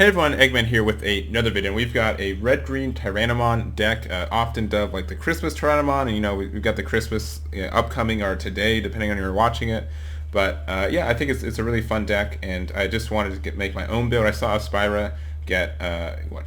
Hey everyone, Egman here with another video. We've got a red-green Tyrannomon deck, often dubbed like the Christmas Tyrannomon, and we've got the Christmas upcoming or today, depending on when you're watching it. But yeah, I think it's a really fun deck, and I just wanted to make my own build. I saw Aspira get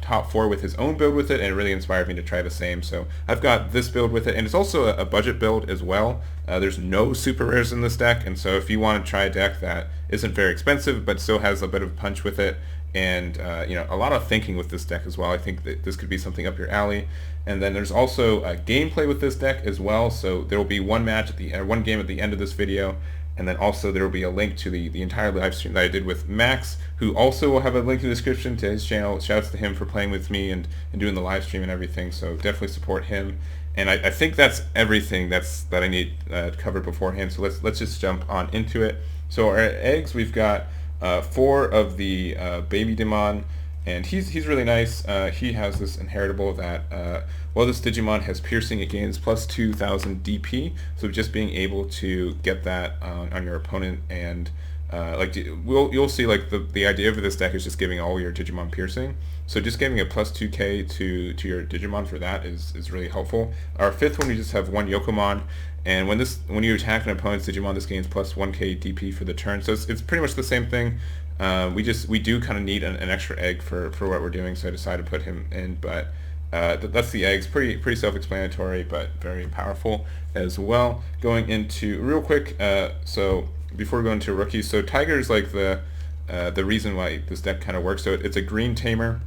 top 4 with his own build with it, and it really inspired me to try the same. So I've got this build with it, and it's also a budget build as well. There's no super rares in this deck, and so if you want to try a deck that isn't very expensive but still has a bit of punch with it, and a lot of thinking with this deck as well, I think that this could be something up your alley. And then there's also gameplay with this deck as well, so there will be one match at one game at the end of this video, and then also there will be a link to the entire live stream that I did with Max, who also will have a link in the description to his channel. Shouts to him for playing with me and doing the live stream and everything, so definitely support him. And I think that's everything that I need covered beforehand, so let's just jump on into it. So our eggs, we've got 4 of the baby Demon, and he's really nice. He has this inheritable that while this Digimon has piercing, it gains plus 2,000 DP. So just being able to get that on your opponent, and you'll see like the idea of this deck is just giving all your Digimon piercing. So just giving a plus 2k to your Digimon for that is really helpful. Our 5th one, we just have 1 Yokomon, and when you attack an opponent's Digimon, this gains plus 1k DP for the turn. So it's pretty much the same thing. We do kind of need an extra egg for what we're doing, so I decided to put him in. But that's the eggs. Pretty self-explanatory, but very powerful as well. Going into real quick, so before we go into rookies, so Tiger is like the reason why this deck kind of works. So it's a green tamer.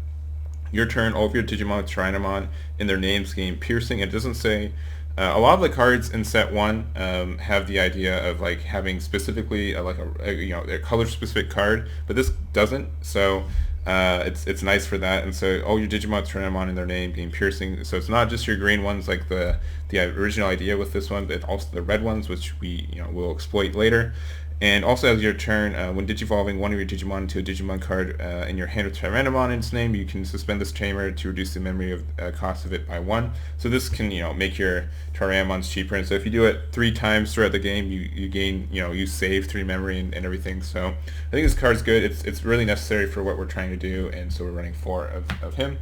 Your turn, all of your Digimon with Tyrannomon in their names gain piercing. It doesn't say. A lot of the cards in set 1 have the idea of like having specifically a color specific card, but this doesn't. So it's nice for that. And so all your Digimon with Tyrannomon in their name gain piercing. So it's not just your green ones like the original idea with this one, but also the red ones, which we will exploit later. And also, as your turn, when digivolving one of your Digimon into a Digimon card in your hand with Tyrannomon in its name, you can suspend this tamer to reduce the memory of cost of it by 1. So this can make your Tyrannomons cheaper. And so if you do it 3 times throughout the game, you gain you save 3 memory and everything. So I think this card's good. It's really necessary for what we're trying to do, and so we're running 4 of him.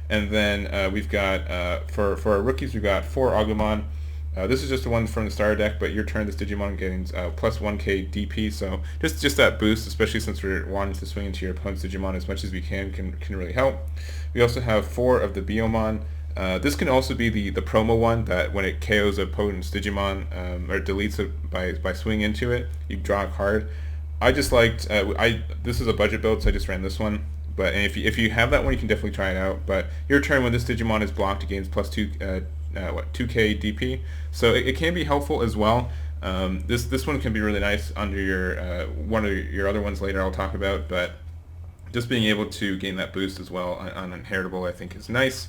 And then we've got for our rookies, we've got 4 Agumon. This is just the one from the starter deck, but your turn, this Digimon gains plus 1k DP, so just that boost, especially since we're wanting to swing into your opponent's Digimon as much as we can really help. We also have 4 of the Biomon. This can also be the promo one, that when it KOs a opponent's Digimon, or deletes it by swinging into it, you draw a card. I just liked, this is a budget build, so I just ran this one. But and if you have that one, you can definitely try it out. But your turn, when this Digimon is blocked, it gains plus 2k DP, so it can be helpful as well. This one can be really nice under your one of your other ones later I'll talk about, but just being able to gain that boost as well on inheritable, I think, is nice.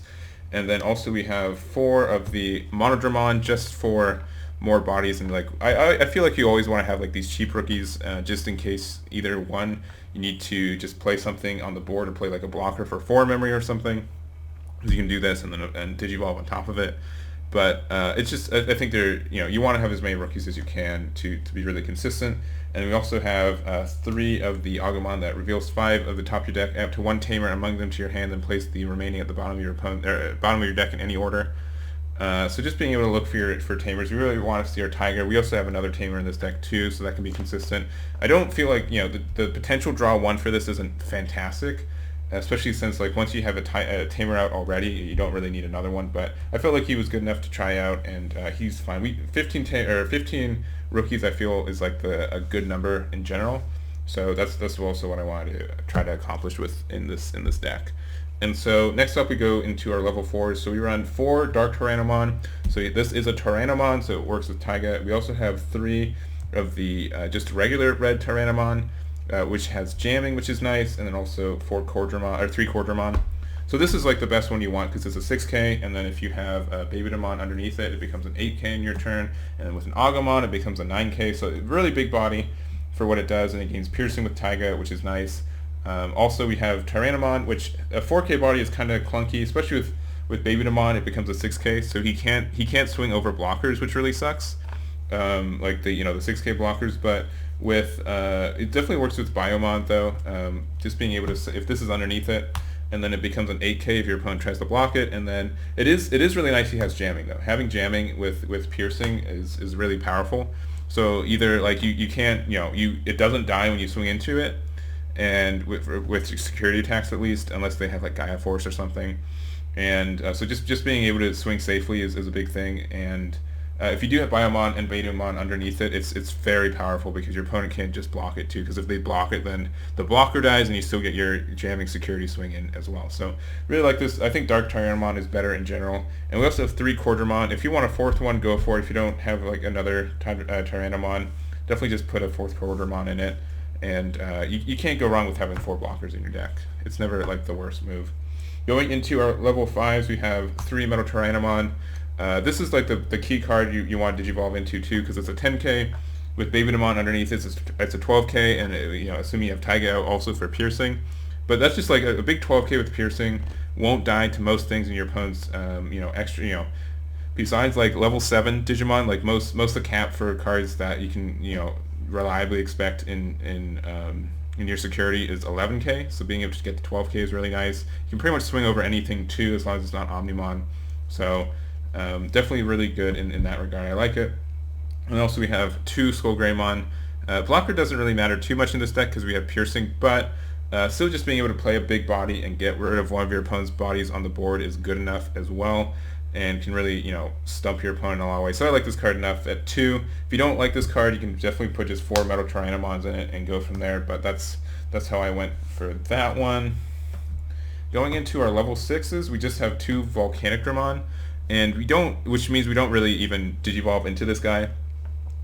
And then also we have 4 of the Monodramon, just for more bodies, and I feel like you always want to have like these cheap rookies, just in case either one you need to just play something on the board or play like a blocker for 4 memory or something. You can do this and then digivolve on top of it. But it's just, I think you want to have as many rookies as you can to be really consistent. And we also have 3 of the Agumon that reveals 5 of the top of your deck, add up to 1 tamer among them to your hand, and place the remaining at the bottom of your bottom of your deck in any order. So just being able to look for tamers. We really want to see our Tiger. We also have another tamer in this deck too, so that can be consistent. I don't feel like the potential draw 1 for this isn't fantastic, especially since like once you have a tamer out already, you don't really need another one. But I felt like he was good enough to try out, and he's fine. 15 rookies I feel is like a good number in general. So that's also what I wanted to try to accomplish in this deck. And so next up we go into our level 4s. So we run 4 Dark Tyrannomon. So this is a Tyrannomon, so it works with Taiga. We also have 3 of the just regular red Tyrannomon, which has jamming, which is nice, and then also 3 Core Dramon. So this is like the best one you want because it's a 6k, and then if you have a Baby Demon underneath it, it becomes an 8k in your turn, and then with an Agumon, it becomes a 9k. So really big body for what it does, and it gains piercing with Taiga, which is nice. Also, we have Tyrannomon, which a 4k body is kind of clunky, especially with Baby Demon. It becomes a 6k, so he can't swing over blockers, which really sucks. Like the 6k blockers, but with it definitely works with Biomon though. Just being able to, if this is underneath it, and then it becomes an 8k if your opponent tries to block it, and then it is really nice he has jamming though. Having jamming with piercing is really powerful. So either like you can't, it doesn't die when you swing into it, and with security attacks at least, unless they have like Gaia Force or something. And so just being able to swing safely is a big thing. And if you do have Biomon and Betamon underneath it, it's very powerful because your opponent can't just block it too. Because if they block it, then the blocker dies, and you still get your jamming security swing in as well. So really like this. I think Dark Tyrannomon is better in general. And we also have 3 Quartermon. If you want a 4th one, go for it. If you don't have like another Tyrannomon, definitely just put a 4th Quartermon in it. And you can't go wrong with having 4 blockers in your deck. It's never like the worst move. Going into our level 5s, we have 3 Metal Tyrannomon. This is like the key card you want to digivolve into too, because it's a 10k with Betamon underneath. It's a 12k, and assuming you have Taiga out also for piercing. But that's just like a big 12k with piercing. Won't die to most things in your opponent's extra. Besides like level 7 Digimon, like most of the cap for cards that you can reliably expect in your security is 11k. So being able to get to 12k is really nice. You can pretty much swing over anything too, as long as it's not Omnimon. So definitely really good in that regard. I like it. And also we have 2 Skullgreymon. Blocker doesn't really matter too much in this deck because we have piercing, but still just being able to play a big body and get rid of one of your opponent's bodies on the board is good enough as well, and can really stump your opponent a lot of ways. So I like this card enough at 2. If you don't like this card, you can definitely put just 4 Metal Tyrannomons in it and go from there, but that's how I went for that one. Going into our level 6s, we just have 2 Volcanicdramon, and which means we don't really even digivolve into this guy.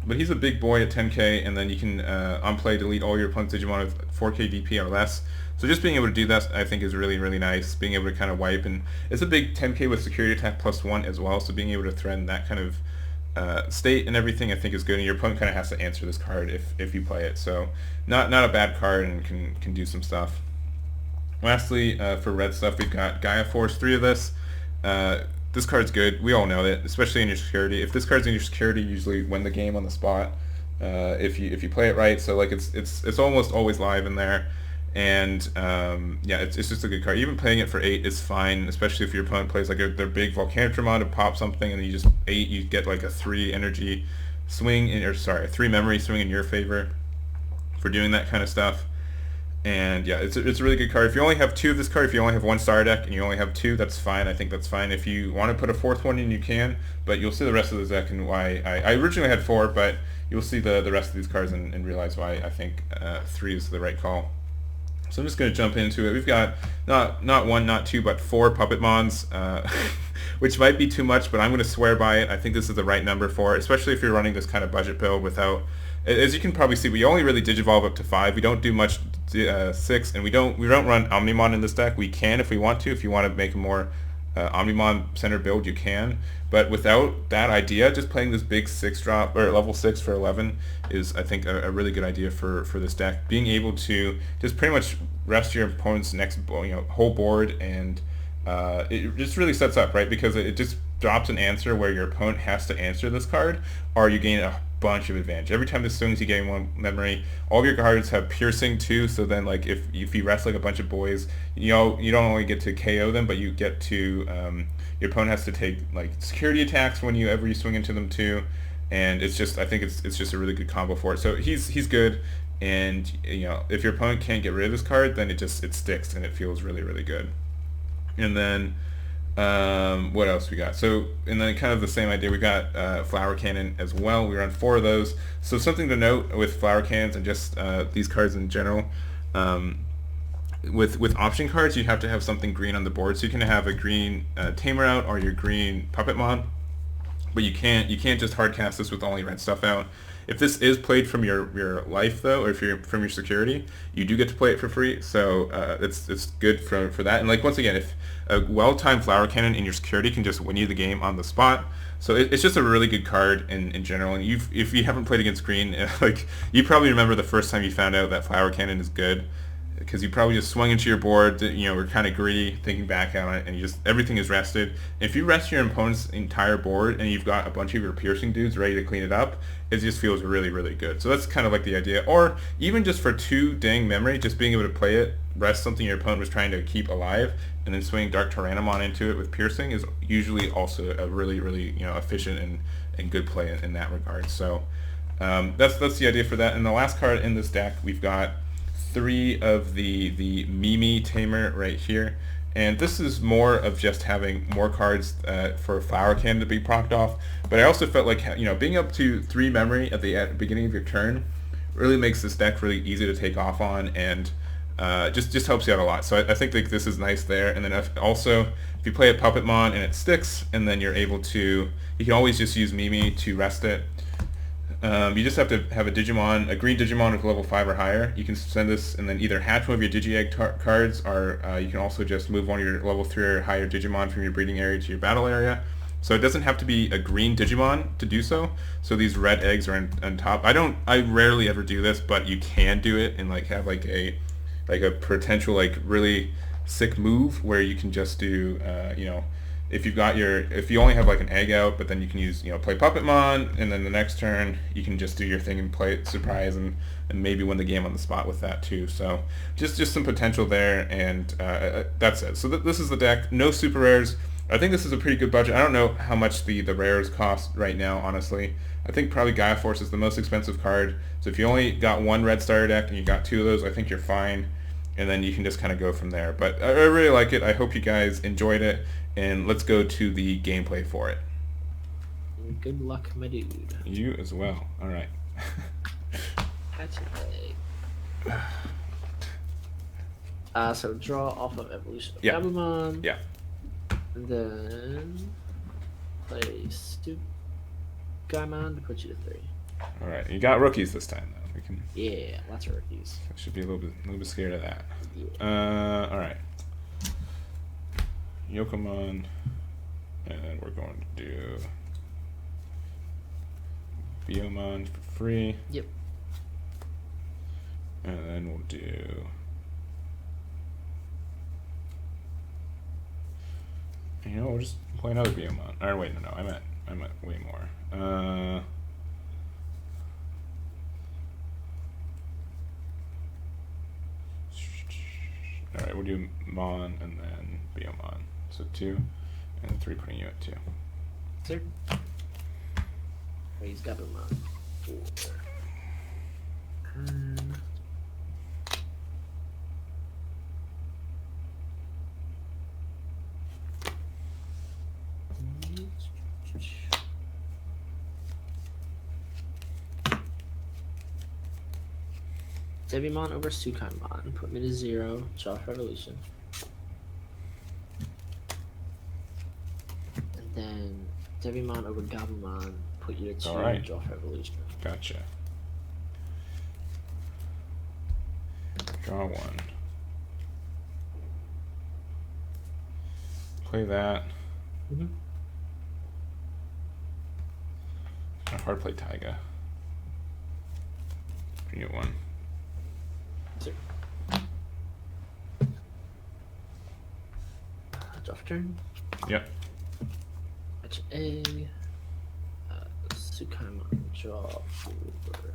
But he's a big boy at 10k, and then you can on play delete all your opponent's Digimon with 4k DP or less. So just being able to do that, I think, is really, really nice. Being able to kind of wipe, and it's a big 10k with security attack +1 as well. So being able to threaten that kind of state and everything, I think, is good. And your opponent kind of has to answer this card if you play it. So not a bad card, and can do some stuff. Lastly, for red stuff, we've got Gaia Force, 3 of this. This card's good. We all know that, especially in your security. If this card's in your security, you usually win the game on the spot. If you play it right. So like it's almost always live in there, and it's just a good card. Even playing it for 8 is fine, especially if your opponent plays like their big Volcanicdramon to pop something, and you just 8, you get like a 3 energy swing a 3 memory swing in your favor for doing that kind of stuff. And yeah, it's a really good card. If you only have 2 of this card, if you only have 1 star deck and you only have 2, that's fine. I think that's fine. If you want to put a 4th one in, you can, but you'll see the rest of the deck and why I originally had 4, but you'll see the rest of these cards and realize why I think 3 is the right call. So I'm just going to jump into it. We've got not 1, not 2, but 4 Puppetmons, which might be too much, but I'm going to swear by it. I think this is the right number for it, especially if you're running this kind of budget build without. As you can probably see, we only really digivolve up to 5. We don't do much 6, and we don't run Omnimon in this deck. We can if we want to. If you want to make a more Omnimon center build, you can. But without that idea, just playing this big 6 drop or level 6 for 11 is, I think, a really good idea for this deck. Being able to just pretty much rest your opponent's next whole board, and it just really sets up, right? Because it just drops an answer where your opponent has to answer this card, or you gain a bunch of advantage. Every time this swings, you gain 1 memory. All of your cards have piercing too, so then like if you rest like a bunch of boys, you don't only get to KO them, but you get to your opponent has to take like security attacks whenever you swing into them too, and it's just, I think it's just a really good combo for it. So he's good, and if your opponent can't get rid of this card, then it sticks and it feels really, really good. And then what else we got? So, and then kind of the same idea, we got Flower Cannon as well. We run 4 of those. So something to note with Flower Cannons and just these cards in general, with option cards, you have to have something green on the board. So you can have a green Tamer out or your green Puppetmon, but you can't just hard cast this with only red stuff out. If this is played from your life though, or if you're from your security, you do get to play it for free. So it's good for that. And like, once again, if a well-timed Flower Cannon in your security can just win you the game on the spot. So it's just a really good card in general. And if you haven't played against green, like, you probably remember the first time you found out that Flower Cannon is good. because you probably just swung into your board, you know, we're kind of greedy thinking back on it, and you just, everything is rested. If you rest your opponent's entire board and you've got a bunch of your piercing dudes ready to clean it up, it just feels really, really good. So that's kind of like the idea. Or even just for 2 dang memory, just being able to play it, rest something your opponent was trying to keep alive, and then swing Dark Tyrannomon into it with piercing is usually also a really, really, you know, efficient and good play in that regard. So that's the idea for that. And the last card in this deck, we've got 3 of the Mimi Tamer right here, and this is more of just having more cards for Flower Cannon to be procced off. But I also felt like, you know, being up to 3 memory at the beginning of your turn really makes this deck really easy to take off on, and just helps you out a lot. So I think like this is nice there. And then also, if you play a Puppetmon and it sticks, and then you're able to, you can always just use Mimi to rest it. You just have to have a Digimon, a green Digimon with level 5 or higher. You can send this and then either hatch one of your Digi-Egg cards, or you can also just move one of your level 3 or higher Digimon from your breeding area to your battle area. So it doesn't have to be a green Digimon to do so. So these red eggs are on top. I rarely ever do this, but you can do it and like have like a potential like really sick move where you can just do you know, if you only have like an egg out, but then you can use, you know, play Puppetmon, and then the next turn you can just do your thing and play it surprise and maybe win the game on the spot with that too. So just some potential there, and that's it. So this is the deck. No super rares. I think this is a pretty good budget. I don't know how much the rares cost right now, honestly. I think probably Gaia Force is the most expensive card. So if you only got 1 red starter deck and you got 2 of those, I think you're fine. And then you can just kind of go from there. But I really like it. I hope you guys enjoyed it. And let's go to the gameplay for it. Good luck, my dude. You as well. All right. Catch an egg. So draw off of Evolution of Gabumon. Yeah. And then play Gaimon to put you to 3. All right. You got rookies this time, though. We can. Yeah, lots of rookies. I should be a little bit scared of that. Yeah. All right. Yokomon, and then we're going to do Biomon for free. Yep. And then we'll do, you know, we'll just play another Biomon. Or wait, no, I meant way more. All right, we'll do Mon and then Biomon. So 2, and 3 putting you at 2. Sir. He's Gabumon. 4. Devimon over Sukaimon. Put me to 0. Off Revolution. And then Devimon over Gabumon. Put you to 2. Right. Off Revolution. Gotcha. Draw 1. Play that. Mm-hmm. Hard play Taiga. Bring it 1. Sir. Draw for turn. Yep. Catch an egg. Sukaimon. Draw over.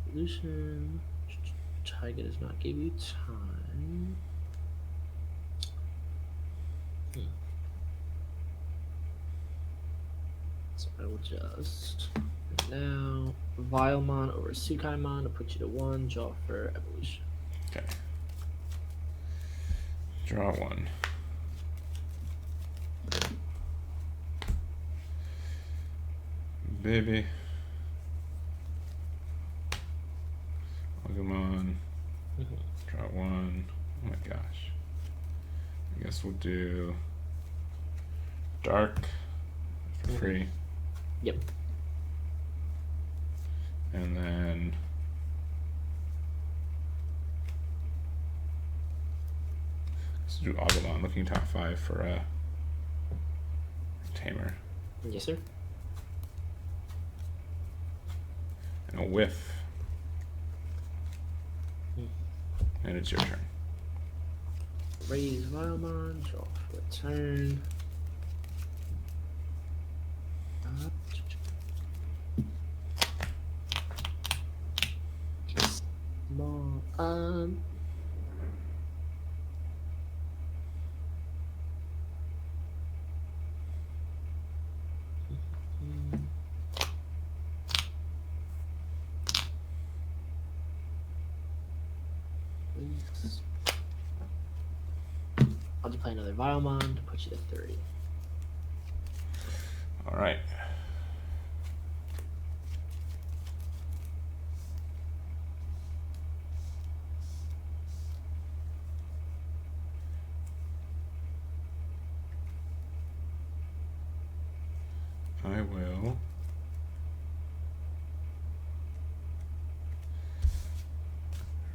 Evolution. Taiga does not give you time. So I will just now Vilemon over Sukaimon to put you to 1. Draw for Evolution. Okay. Draw 1. Baby. Pokemon. Draw 1. Oh my gosh. I guess we'll do Dark for free. Yep. And then let's do Agumon, looking top 5 for a Tamer. Yes, sir. And a whiff. And it's your turn. Raise Vilemon, draw for a turn. Small. I'll just play another Vilemon to put you to 3. All right. I will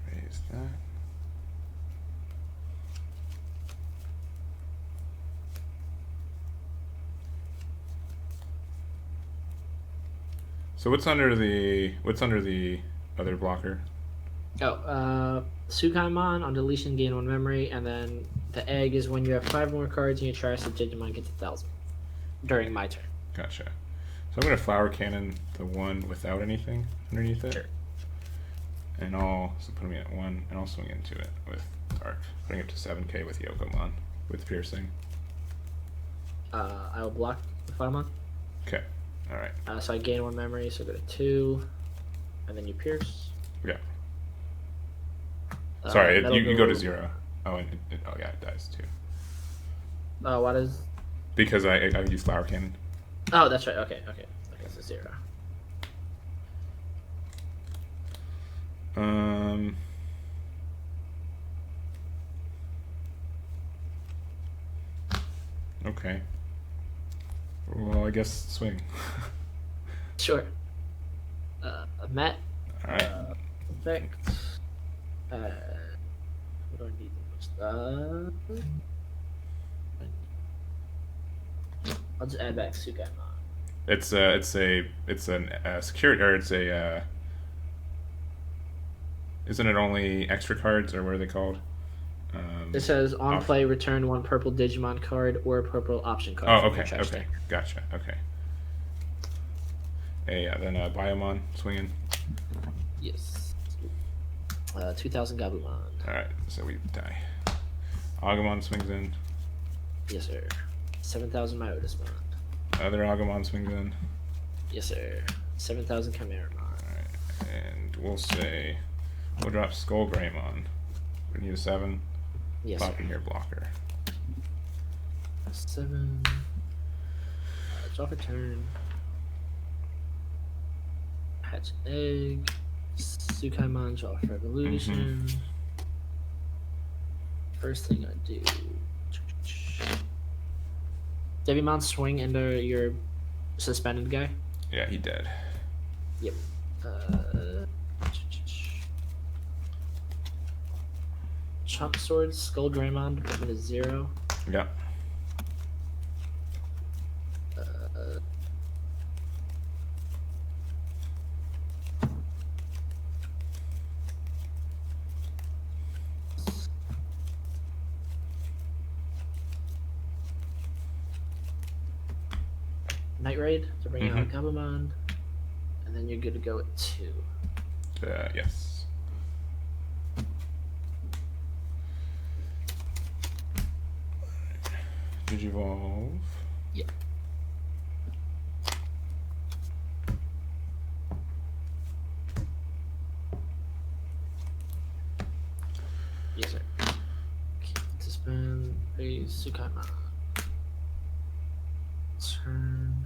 raise that. So what's under the other blocker? Sukaimon on deletion gain 1 memory, and then the egg is when you have 5 more cards and your Triceratops Digimon gets 1,000 during my turn. Gotcha. So I'm gonna flower cannon the one without anything underneath it. Sure. And I'll put me at 1, and I'll swing into it with Arc, putting it to 7k with Yokomon with piercing. I will block the Vilemon. Okay. All right. So I gain 1 memory, so go to 2, and then you pierce. Yeah. Sorry, you go to 0. Oh, and it dies too. What is? Because I use flower cannon. Oh, that's right. Okay. It's a 0. Okay. Well, I guess swing. Sure. Met. All right. Effect. What do I need the most? I'll just add back Sukaimon. It's an security, or it's a. Isn't it only extra cards, or what are they called? It says on play, return 1 purple Digimon card or a purple option card. Oh, okay, gotcha, okay. Then Biomon swinging. Yes. 2,000 Gabumon. All right, so we die. Agumon swings in. Yes, sir. 7,000 Myotismon. Other Agumon swings in. Yes, sir. 7,000 Chimeramon. All right, and we'll drop Skull Greymon. We need a 7. Yes, Pop sir. in your blocker. 7. Draw for turn. Hatch an egg. Sukaimon, draw for evolution. First thing I do. Devimon swing into your suspended guy. Yeah, he dead. Yep. Chop Sword, Skull Greymon, put me to 0. Yeah. Night Raid to bring out Gabumon, and then you're good to go at 2. Yes. Digivolve. Yep. Yes, sir. Suspend, raise Sukaimon. Turn.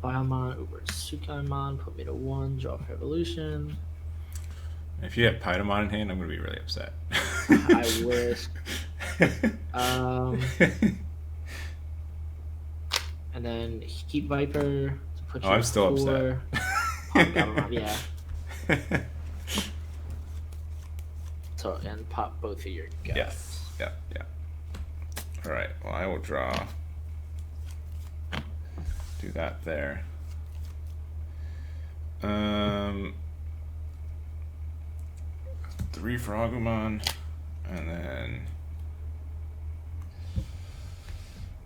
Biomon over Sukaimon, put me to 1, draw for evolution. If you have Pytomon in hand, I'm gonna be really upset. I wish. And then Heat Viper to put you I'm still 4. upset. Gabumon, yeah. and pop both of your guys. Yes. Yeah. All right. Well, I will draw. Do that there. 3 for Agumon, and then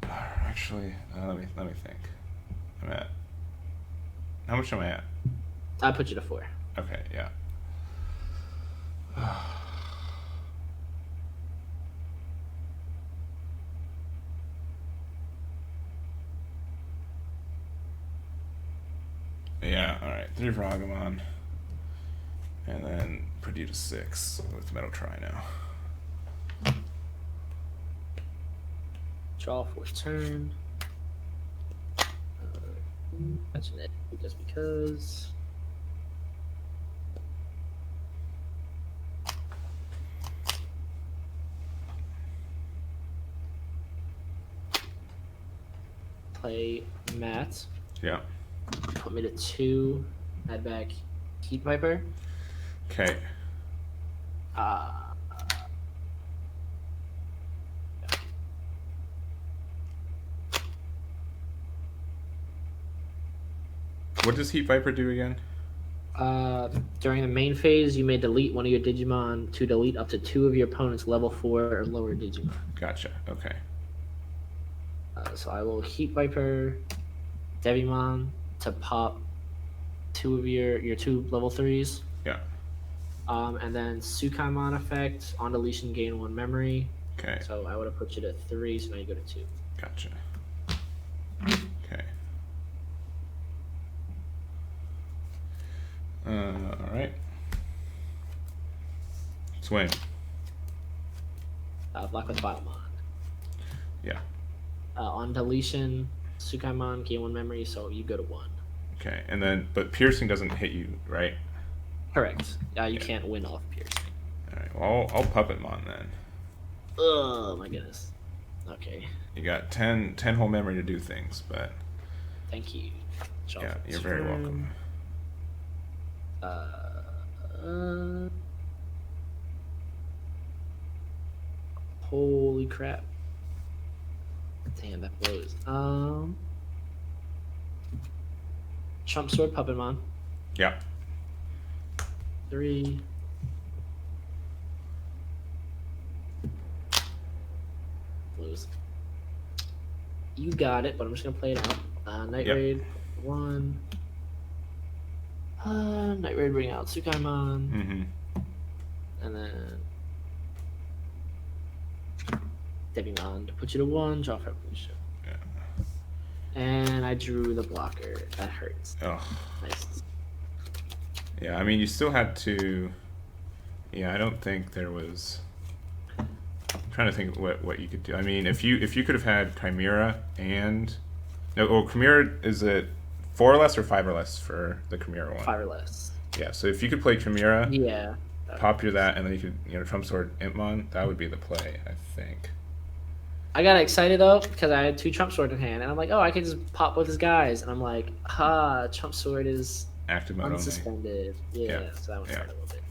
actually, let me think. I'm at. How much am I at? I put you to 4. Okay. Yeah. Yeah, alright. 3 for Agumon. And then put you to 6 with Metal Try now. Draw 4th turn. Mention it just because. Play Matt. Yeah. Put me to 2. Add back Heat Viper. Okay. What does Heat Viper do again? During the main phase, you may delete one of your Digimon to delete up to 2 of your opponent's level 4 or lower Digimon. Gotcha. Okay. So I will Heat Viper Devimon to pop 2 of your 2 level 3s. Yeah. And then Sukaimon effect on deletion gain 1 memory. Okay. So I would have put you to 3, so now you go to 2. Gotcha. Okay. All right. Swing. Block with Biomon. Yeah. On deletion, Sukaimon gain 1 memory, so you go to 1. Okay, and then but piercing doesn't hit you, right? Correct. You can't win off piercing. All right. Well, I'll Puppetmon then. Oh my goodness. Okay. You got 10 whole memory to do things, but Thank you. yeah, you're very welcome. Holy crap. Damn, that blows. Trump Sword Puppetmon. Yeah. 3. Blues. You got it, but I'm just gonna play it out. Night Raid 1. Night Raid bring out Sukaimon. Mm-hmm. And then Devimon to put you to 1, draw for evolution. Yeah. And I drew the blocker. That hurts. Oh. Nice. Yeah, I mean, you still had to. Yeah, I don't think there was. I'm trying to think what you could do. I mean, if you could have had Chimera and Chimera, is it 4 or less or 5 or less for the Chimera one? 5 or less. Yeah, so if you could play Chimera, Yeah. pop your that, and then you could Trump Sword Impmon, that would be the play, I think. I got excited though because I had 2 Trump Swords in hand, and I'm like, oh, I can just pop both his guys, and I'm like, Trump Sword is Active mode unsuspended. only. Yeah, Yeah. so that one hurt a little bit.